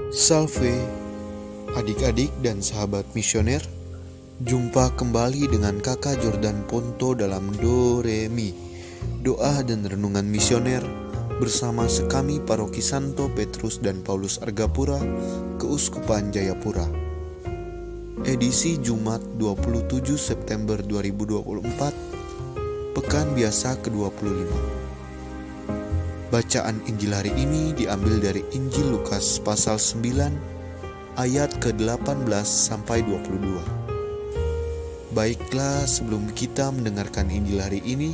Salve, adik-adik dan sahabat misioner. Jumpa kembali dengan kakak Jordan Ponto dalam Do Re Mi, doa dan renungan misioner bersama sekami Paroki Santo Petrus dan Paulus Argapura, Keuskupan Jayapura. Edisi Jumat 27 September 2024, Pekan Biasa ke-25. Bacaan Injil hari ini diambil dari Injil Lukas pasal 9 ayat ke-18 sampai 22. Baiklah, sebelum kita mendengarkan Injil hari ini,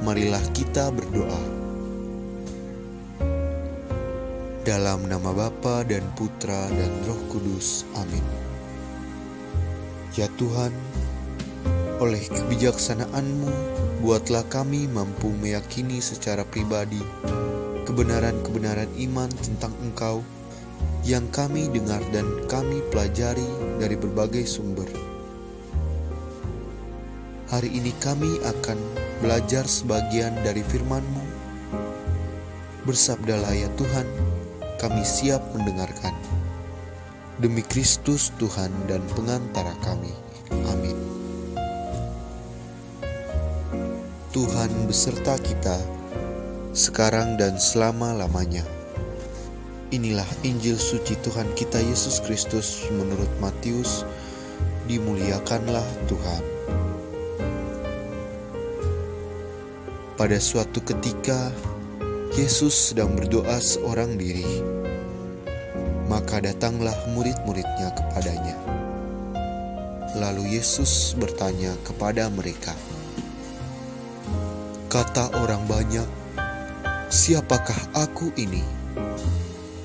marilah kita berdoa. Dalam nama Bapa dan Putra dan Roh Kudus. Amin. Ya Tuhan, oleh kebijaksanaan-Mu, buatlah kami mampu meyakini secara pribadi kebenaran-kebenaran iman tentang Engkau yang kami dengar dan kami pelajari dari berbagai sumber. Hari ini kami akan belajar sebagian dari firman-Mu. Bersabdalah ya Tuhan, kami siap mendengarkan. Demi Kristus Tuhan dan pengantara kami. Amin. Tuhan beserta kita, sekarang dan selama-lamanya. Inilah Injil suci Tuhan kita Yesus Kristus menurut Matius. Dimuliakanlah Tuhan. Pada suatu ketika, Yesus sedang berdoa seorang diri. Maka datanglah murid-muridnya kepadanya. Lalu Yesus bertanya kepada mereka, kata orang banyak, siapakah aku ini?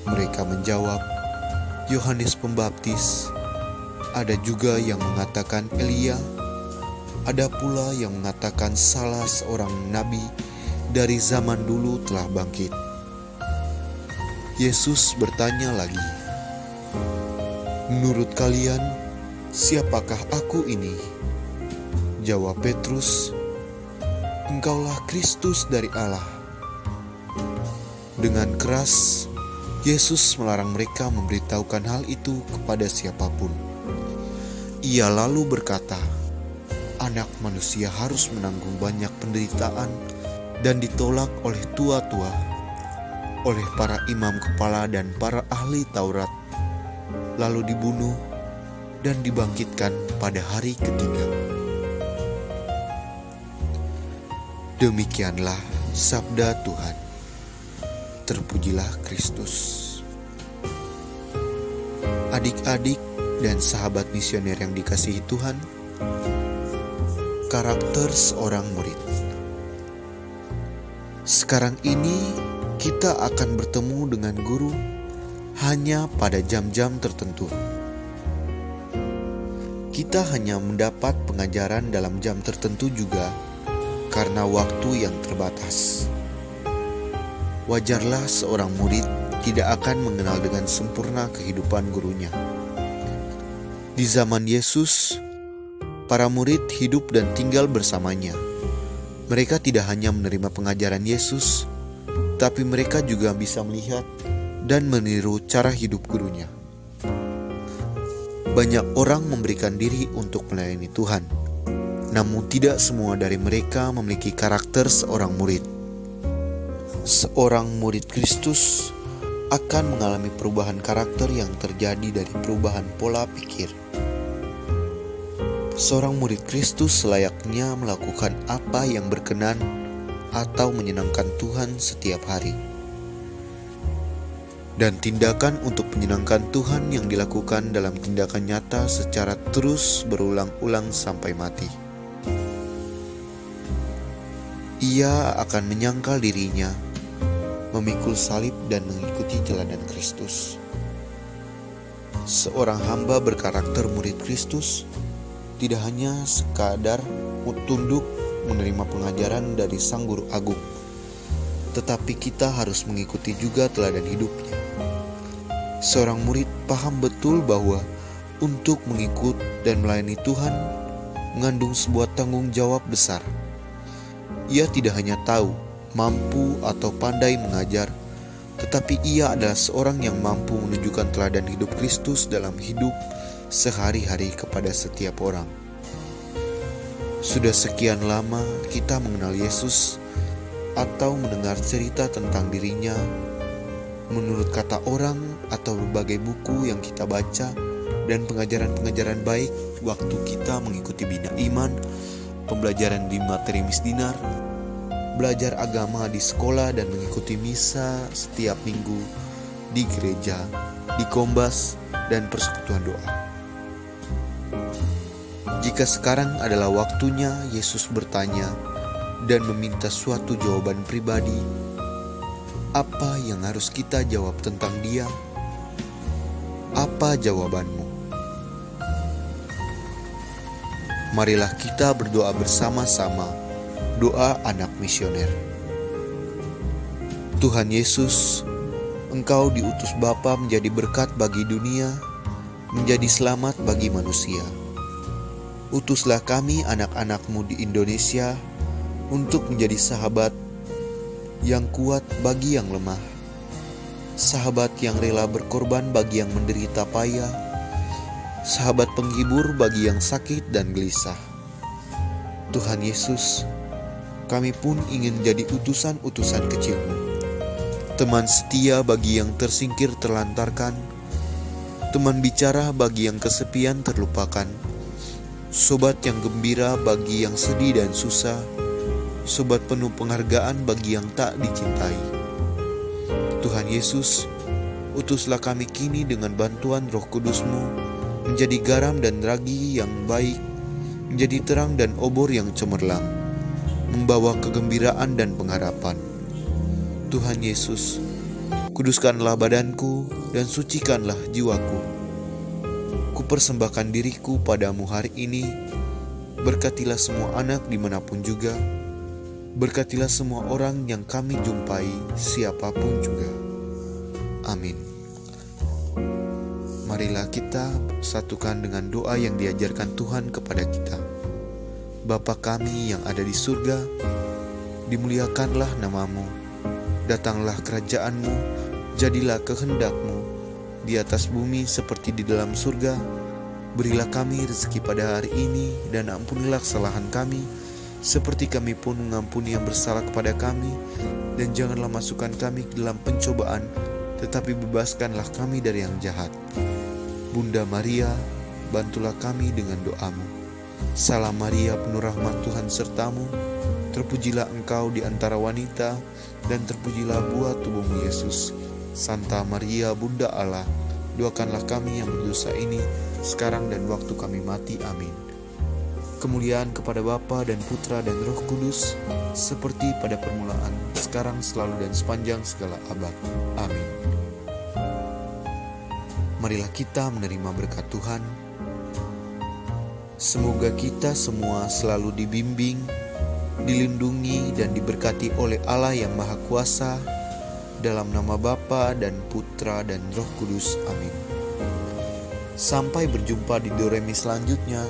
Mereka menjawab, Yohanes Pembaptis. Ada juga yang mengatakan Elia. Ada pula yang mengatakan salah seorang nabi dari zaman dulu telah bangkit. Yesus bertanya lagi, menurut kalian, siapakah aku ini? Jawab Petrus, Engkaulah Kristus dari Allah. Dengan keras, Yesus melarang mereka memberitahukan hal itu kepada siapapun. Ia lalu berkata, Anak manusia harus menanggung banyak penderitaan dan ditolak oleh tua-tua, oleh para imam kepala dan para ahli Taurat, lalu dibunuh dan dibangkitkan pada hari ketiga. Demikianlah sabda Tuhan. Terpujilah Kristus. Adik-adik dan sahabat misioner yang dikasihi Tuhan, karakter seorang murid. Sekarang ini kita akan bertemu dengan guru hanya pada jam-jam tertentu. Kita hanya mendapat pengajaran dalam jam tertentu juga karena waktu yang terbatas. Wajarlah seorang murid tidak akan mengenal dengan sempurna kehidupan gurunya. Di zaman Yesus, para murid hidup dan tinggal bersamanya. Mereka tidak hanya menerima pengajaran Yesus, tapi mereka juga bisa melihat dan meniru cara hidup gurunya. Banyak orang memberikan diri untuk melayani Tuhan, namun tidak semua dari mereka memiliki karakter seorang murid. Seorang murid Kristus akan mengalami perubahan karakter yang terjadi dari perubahan pola pikir. Seorang murid Kristus selayaknya melakukan apa yang berkenan atau menyenangkan Tuhan setiap hari. Dan tindakan untuk menyenangkan Tuhan yang dilakukan dalam tindakan nyata secara terus berulang-ulang sampai mati. Ia akan menyangkal dirinya, memikul salib dan mengikuti teladan Kristus. Seorang hamba berkarakter murid Kristus tidak hanya sekadar tunduk menerima pengajaran dari Sang Guru Agung, tetapi kita harus mengikuti juga teladan hidupnya. Seorang murid paham betul bahwa untuk mengikut dan melayani Tuhan mengandung sebuah tanggung jawab besar. Ia tidak hanya tahu, mampu, atau pandai mengajar, tetapi ia adalah seorang yang mampu menunjukkan teladan hidup Kristus dalam hidup sehari-hari kepada setiap orang. Sudah sekian lama kita mengenal Yesus atau mendengar cerita tentang dirinya menurut kata orang atau berbagai buku yang kita baca dan pengajaran-pengajaran baik waktu kita mengikuti Bina Iman, pembelajaran di materi Misdinar, belajar agama di sekolah dan mengikuti misa setiap minggu di gereja, di Kombas, dan persekutuan doa. Jika sekarang adalah waktunya Yesus bertanya dan meminta suatu jawaban pribadi, apa yang harus kita jawab tentang Dia? Apa jawabanmu? Marilah kita berdoa bersama-sama, doa anak misioner. Tuhan Yesus, Engkau diutus Bapa menjadi berkat bagi dunia, menjadi selamat bagi manusia. Utuslah kami anak-anak-Mu di Indonesia untuk menjadi sahabat yang kuat bagi yang lemah, sahabat yang rela berkorban bagi yang menderita payah, sahabat penghibur bagi yang sakit dan gelisah. Tuhan Yesus, kami pun ingin jadi utusan-utusan kecil-Mu, teman setia bagi yang tersingkir terlantarkan, teman bicara bagi yang kesepian terlupakan, sobat yang gembira bagi yang sedih dan susah, sobat penuh penghargaan bagi yang tak dicintai. Tuhan Yesus, utuslah kami kini dengan bantuan Roh Kudus-Mu menjadi garam dan ragi yang baik, menjadi terang dan obor yang cemerlang, membawa kegembiraan dan pengharapan. Tuhan Yesus, kuduskanlah badanku dan sucikanlah jiwaku. Kupersembahkan diriku padamu hari ini. Berkatilah semua anak dimanapun juga. Berkatilah semua orang yang kami jumpai, siapapun juga. Amin. Marilah kita satukan dengan doa yang diajarkan Tuhan kepada kita. Bapa kami yang ada di surga, dimuliakanlah nama-Mu, datanglah kerajaan-Mu, jadilah kehendak-Mu di atas bumi seperti di dalam surga. Berilah kami rezeki pada hari ini, dan ampunilah kesalahan kami, seperti kami pun mengampuni yang bersalah kepada kami. Dan janganlah masukkan kami ke dalam pencobaan, tetapi bebaskanlah kami dari yang jahat. Bunda Maria, bantulah kami dengan doa-Mu. Salam Maria, penuh rahmat Tuhan serta-Mu. Terpujilah Engkau di antara wanita, dan terpujilah buah tubuh-Mu Yesus. Santa Maria, Bunda Allah, doakanlah kami yang berdosa ini, sekarang dan waktu kami mati. Amin. Kemuliaan kepada Bapa dan Putra dan Roh Kudus, seperti pada permulaan, sekarang, selalu, dan sepanjang segala abad. Amin. Marilah kita menerima berkat Tuhan. Semoga kita semua selalu dibimbing, dilindungi, dan diberkati oleh Allah yang Maha Kuasa, dalam nama Bapa dan Putra dan Roh Kudus. Amin. Sampai berjumpa di Doremi selanjutnya.